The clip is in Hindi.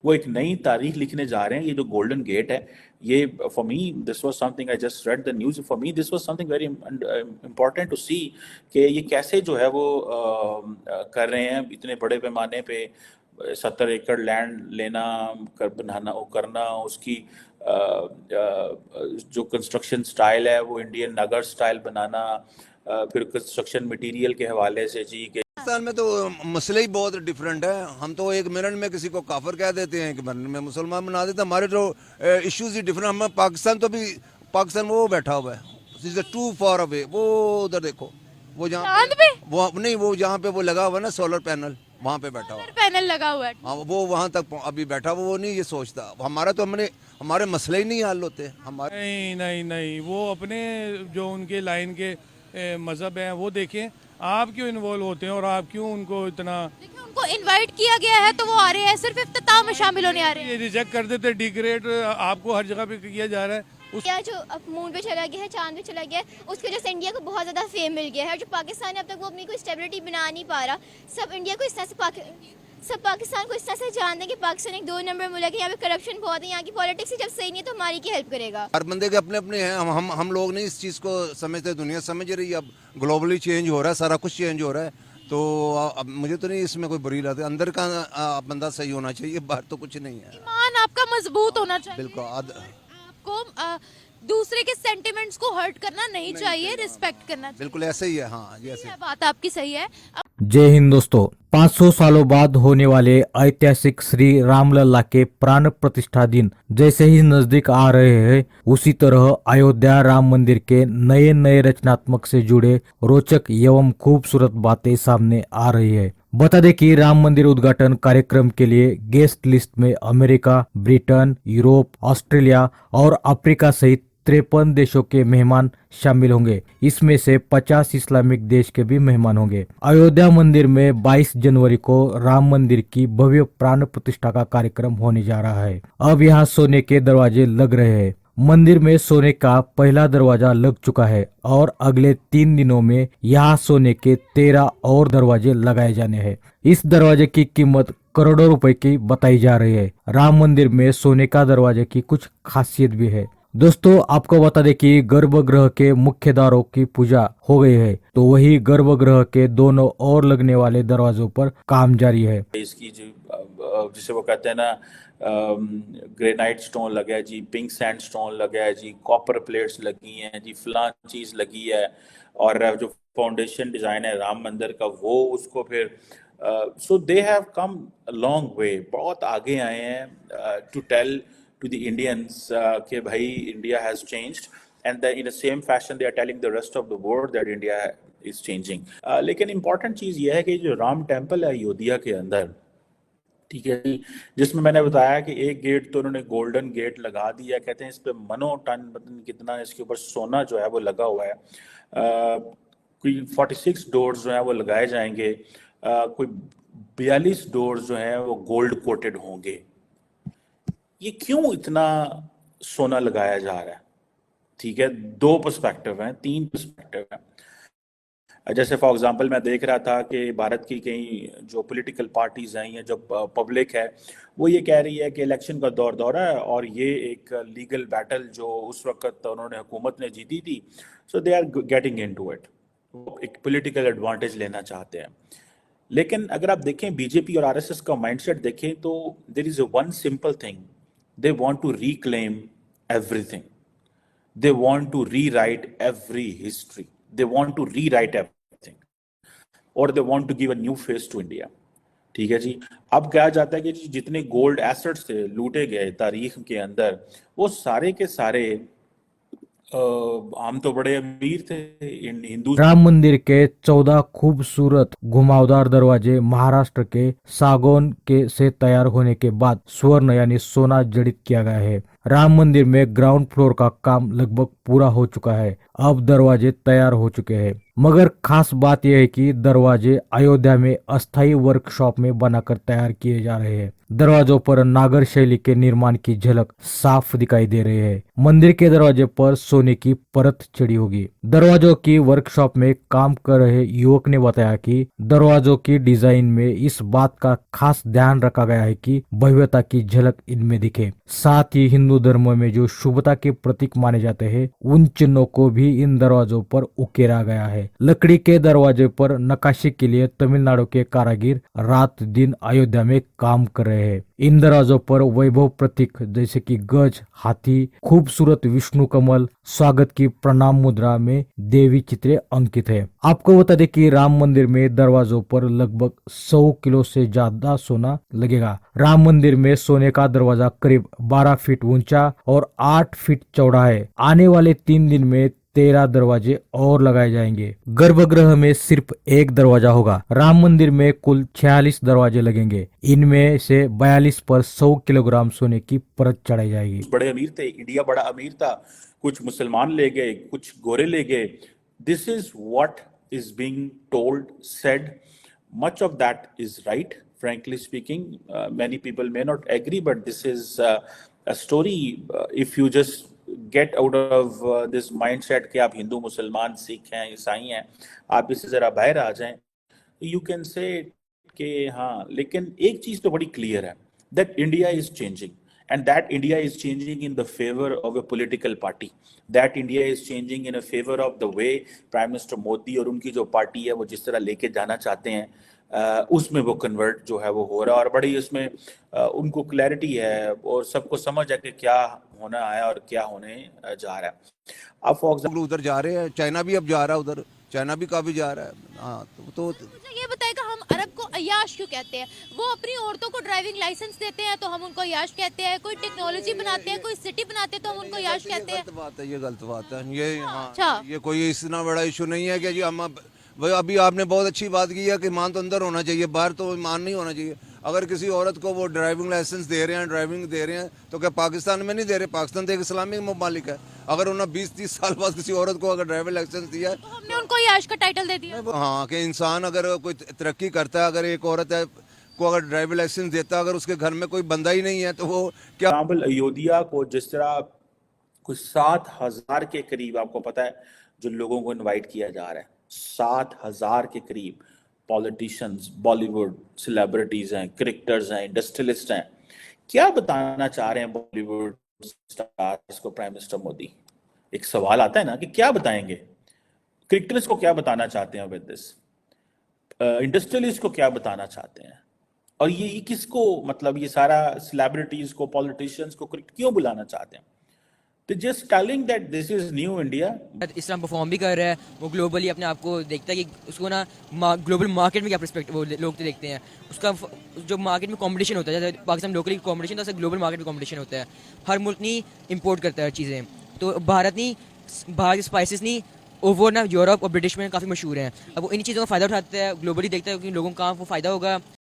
वो एक नई तारीख लिखने जा रहे हैं। ये जो गोल्डन गेट है, ये for me this was something, I just read the news, for me this was something very important to see कि ये कैसे जो है वो कर रहे हैं इतने बड़े पैमाने पे। 70 एकड़ लैंड लेना, कर बनाना, वो करना, उसकी जो कंस्ट्रक्शन स्टाइल है वो इंडियन नगर स्टाइल बनाना, फिर कंस्ट्रक्शन मटेरियल के हवाले से जी के पाकिस्तान में तो मसले ही बहुत डिफरेंट है। हम तो 1 मिनट में किसी को काफिर कह देते हैं, 1 मिनट में मुसलमान बना देते हैं। हमारे जो इश्यूज ही डिफरेंट। हम पाकिस्तान तो भी, पाकिस्तान में वो बैठा हुआ है टू फॉर अवे। वो उधर देखो, वो जहाँ चांद पे वो नहीं, वो जहाँ पे वो लगा हुआ है ना सोलर पैनल, वहाँ पे बैठा हुआ सोलर पैनल लगा हुआ है। हाँ, वो वहाँ तक अभी बैठा हुआ। वो नहीं ये सोचता हमारा तो, हमारे मसले ही नहीं हल होते हमारे। नहीं नहीं नहीं, वो अपने जो उनके लाइन के मजहब हैं वो देखें। आप क्यों इन्वॉल्व होते हैं और आप क्यों उनको इतना, देखिए उनको इनवाइट किया गया है तो वो आ रहे हैं, सिर्फ इफ्तिताह में शामिल होने आ रहे हैं। ये रिजेक्ट कर देते, डिग्रेड आपको हर जगह पे किया जा रहा है। या जो अब मून पे चला गया है, चांद पे चला गया है, उसकी वजह से इंडिया को बहुत ज़्यादा फेम मिल गया है। और जो पाकिस्तान है अब तक वो अपनी कोई स्टेबिलिटी बना नहीं पा रहा। सब इंडिया को इस तरह से सब पाकिस्तान को इस तरह से जानते हैं कि पाकिस्तान एक 2 नंबर मुल्क है, यहाँ पे करप्शन बहुत है, यहाँ की पॉलिटिक्स ही जब सही नहीं है तो हमारी की हेल्प करेगा। हर बंदे के अपने अपने हैं। हम लोग नहीं इस चीज़ को समझते, दुनिया समझ रही है। अब ग्लोबली चेंज हो रहा है, सारा कुछ चेंज हो रहा है। तो अब मुझे तो नहीं इसमें कोई बुरी लगती। अंदर का बंदा सही होना चाहिए, बाहर तो कुछ नहीं है। ईमान आपका मजबूत होना चाहिए। बिल्कुल आपको दूसरे के सेंटिमेंट्स को हर्ट करना नहीं चाहिए, रिस्पेक्ट करना चाहिए। बिल्कुल ऐसे ही है। हाँ जी, ऐसे यह बात आपकी सही है। जय हिंद दोस्तों। 500 सालों बाद होने वाले ऐतिहासिक श्री रामलला के प्राण प्रतिष्ठा दिन जैसे ही नजदीक आ रहे हैं, उसी तरह अयोध्या राम मंदिर के नए नए रचनात्मक से जुड़े रोचक एवं खूबसूरत बातें सामने आ रही है। बता दें कि राम मंदिर उद्घाटन कार्यक्रम के लिए गेस्ट लिस्ट में अमेरिका, ब्रिटेन, यूरोप, ऑस्ट्रेलिया और अफ्रीका सहित 53 देशों के मेहमान शामिल होंगे। इसमें से 50 इस्लामिक देश के भी मेहमान होंगे। अयोध्या मंदिर में 22 जनवरी को राम मंदिर की भव्य प्राण प्रतिष्ठा का कार्यक्रम होने जा रहा है। अब यहाँ सोने के दरवाजे लग रहे हैं। मंदिर में सोने का पहला दरवाजा लग चुका है और अगले 3 दिनों में यहाँ सोने के 13 और दरवाजे लगाए जाने हैं। इस दरवाजे की कीमत करोड़ों रुपए की बताई जा रही है। राम मंदिर में सोने का दरवाजे की कुछ खासियत भी है। दोस्तों आपको बता दें कि गर्भगृह के मुख्य द्वारों की पूजा हो गई है, तो वही गर्भगृह के दोनों ओर लगने वाले दरवाजों पर काम जारी है। इसकी जो जिसे वो कहते हैं ना, ग्रेनाइट स्टोन लगा है जी, पिंक सैंड स्टोन लगा है जी, कॉपर प्लेट्स लगी हैं जी, फलां चीज लगी है। और जो फाउंडेशन डिजाइन है राम मंदिर का, वो उसको फिर सो they have come a long way, बहुत आगे आए हैं to tell to the Indians कि भाई India has changed, and in the same fashion they are telling the rest of the world that India is changing. लेकिन important चीज़ ये है कि जो राम टेम्पल है अयोध्या के अंदर, ठीक है जी, जिसमें मैंने बताया कि एक गेट तो उन्होंने गोल्डन गेट लगा दिया, कहते हैं इस पे मनो टन कितना इसके ऊपर सोना जो है वो लगा हुआ है। कोई 46 डोर्स जो है वो लगाए जाएंगे, कोई 42 डोर्स जो हैं वो गोल्ड कोटेड होंगे। ये क्यों इतना सोना लगाया जा रहा है? ठीक है, 2 पर्सपेक्टिव हैं, 3 पर्सपेक्टिव हैं। जैसे फॉर एग्जांपल मैं देख रहा था कि भारत की कई जो पॉलिटिकल पार्टीज हैं या जो पब्लिक है, वो ये कह रही है कि इलेक्शन का दौर है और ये एक लीगल बैटल जो उस वक्त उन्होंने हुकूमत ने जीती थी, so they are getting into it, एक पॉलिटिकल एडवांटेज लेना चाहते हैं। लेकिन अगर आप देखें बीजेपी और आरएसएस का माइंडसेट देखें तो there is one simple thing, they want to reclaim everything, they want to rewrite every history, they want to rewrite everything, or they want to give a new face to India। ठीक है जी। अब कहा जाता है कि जी जितने गोल्ड एसेट्स थे लूटे गए तारीख के अंदर, वो सारे के सारे हम तो बड़े अमीर थे हिंदू। राम मंदिर के 14 खूबसूरत घुमावदार दरवाजे महाराष्ट्र के सागौन के से तैयार होने के बाद स्वर्ण यानी सोना जड़ित किया गया है। राम मंदिर में ग्राउंड फ्लोर का काम लगभग पूरा हो चुका है। अब दरवाजे तैयार हो चुके हैं। मगर खास बात यह है कि दरवाजे अयोध्या में अस्थायी वर्कशॉप में बनाकर तैयार किए जा रहे हैं। दरवाजों पर नागर शैली के निर्माण की झलक साफ दिखाई दे रही है। मंदिर के दरवाजे पर सोने की परत चढ़ी होगी। दरवाजों की वर्कशॉप में काम कर रहे युवक ने बताया कि दरवाजों की डिजाइन में इस बात का खास ध्यान रखा गया है कि भव्यता की झलक इनमें दिखे। साथ ही हिंदू धर्म में जो शुभता के प्रतीक माने जाते हैं उन चिन्हों को भी इन दरवाजों पर उकेरा गया है। लकड़ी के दरवाजे पर नक्काशी के लिए तमिलनाडु के कारीगर रात दिन अयोध्या में काम कर रहे हैं। इन दरवाजों पर वैभव प्रतीक जैसे कि गज, हाथी, खूबसूरत विष्णु कमल, स्वागत की प्रणाम मुद्रा में देवी चित्रे अंकित है। आपको बता दें कि राम मंदिर में दरवाजों पर लगभग 100 किलो से ज्यादा सोना लगेगा। राम मंदिर में सोने का दरवाजा करीब 12 फीट ऊंचा और 8 फीट चौड़ा है। आने वाले 3 दिन में 13 दरवाजे और लगाए जाएंगे। गर्भगृह में सिर्फ एक दरवाजा होगा। राम मंदिर में कुल 46 दरवाजे लगेंगे। इनमें से 42 पर 100 किलोग्राम सोने की परत चढ़ाई जाएगी। बड़े अमीर थे, इंडिया बड़ा अमीर था, कुछ मुसलमान ले गए, कुछ गोरे ले गए। This is what is being told, said. Much of that is right, frankly speaking. Many people may not agree, but this is a story. If you just get out of this mindset कि आप हिंदू, मुसलमान, सिख हैं, ईसाई हैं, आप इससे जरा बाहर आ जाएं, you can say कि हाँ, लेकिन एक चीज तो बड़ी क्लियर है, that India is changing, and that India is changing in the favor of a political party. That India is changing in a favor of the way Prime Minister Modi और उनकी जो पार्टी है वो जिस तरह लेके जाना चाहते हैं, उसमें वो कन्वर्ट जो है वो हो रहा है। और बड़ी उसमें उनको क्लैरिटी है और सबको समझ है कि क्या होना है और क्या होने जा रहा है। अब फॉर एग्जाम्पल उधर जा रहे हैं, चाइना भी अब जा रहा है, उधर चाइना भी काफी जा रहा है। हाँ, तो मुझे ये बताएगा, हम अरब को अय्याश क्यों कहते हैं? वो अपनी औरतों को ड्राइविंग लाइसेंस देते हैं तो हम उनको अय्याश कहते हैं, कोई टेक्नोलॉजी बनाते हैं, कोई सिटी बनाते हैं तो हम उनको अय्याश कहते हैं। गलत बात है, ये गलत बात है। ये हाँ, अच्छा। ये कोई इतना बड़ा इशू नहीं है कि जी हम भाई, अभी आपने बहुत अच्छी बात की है कि ईमान तो अंदर होना चाहिए, बाहर तो ईमान नहीं होना चाहिए। अगर किसी औरत को वो ड्राइविंग लाइसेंस दे रहे हैं, ड्राइविंग दे रहे हैं, तो क्या पाकिस्तान में नहीं दे रहे? पाकिस्तान तो एक इस्लामिक ममालिक है। अगर उन्होंने 20-30 साल बाद किसी औरत को अगर ड्राइविंग लाइसेंस दिया है, तो हमने उनको अय्याश का टाइटल दे दिया। हाँ, कि इंसान अगर कोई तरक्की करता है, अगर एक औरत है को अगर ड्राइविंग लाइसेंस देता, अगर उसके घर में कोई बंदा ही नहीं है तो वो क्या। एग्जाम्पल अयोध्या को जिस तरह कुछ 7,000 के करीब, आपको पता है, जो लोगों को इनवाइट किया जा रहा है, 7,000 के करीब पॉलिटिशियंस, बॉलीवुड सेलिब्रिटीज हैं, क्रिकेटर्स हैं, इंडस्ट्रियलिस्ट हैं। क्या बताना चाह रहे हैं बॉलीवुड स्टार्स को प्राइम मिनिस्टर मोदी? एक सवाल आता है ना कि क्या बताएंगे? क्रिकेटर्स को क्या बताना चाहते हैं विद दिस? इंडस्ट्रियलिस्ट को क्या बताना चाहते हैं? और ये किसको, मतलब ये सारा सेलिब्रिटीज को, पॉलिटिशियंस को क्यों बुलाना चाहते हैं? तो just telling that this is new India. इस तरह परफॉर्म भी कर रहा है, वो ग्लोबली अपने आप को देखता है कि उसको ना ग्लोबल मार्केट में क्या पर्सपेक्टिव वो लोग तो देखते हैं। उसका जो मार्केट में कंपटीशन होता है, जैसे पाकिस्तान लोकली कंपटीशन होता है, ग्लोबल मार्केट में कंपटीशन होता है। हर मुल्क नहीं इंपोर्ट करता है चीज़ें, तो भारत नहीं, भारत स्पाइसेस नहीं ओवर ना यूरोप और ब्रिटिश में काफ़ी मशहूर हैं। अब वो इन चीज़ों का फ़ायदा उठाता है, ग्लोबली देखता है कि लोगों का वो फ़ायदा होगा।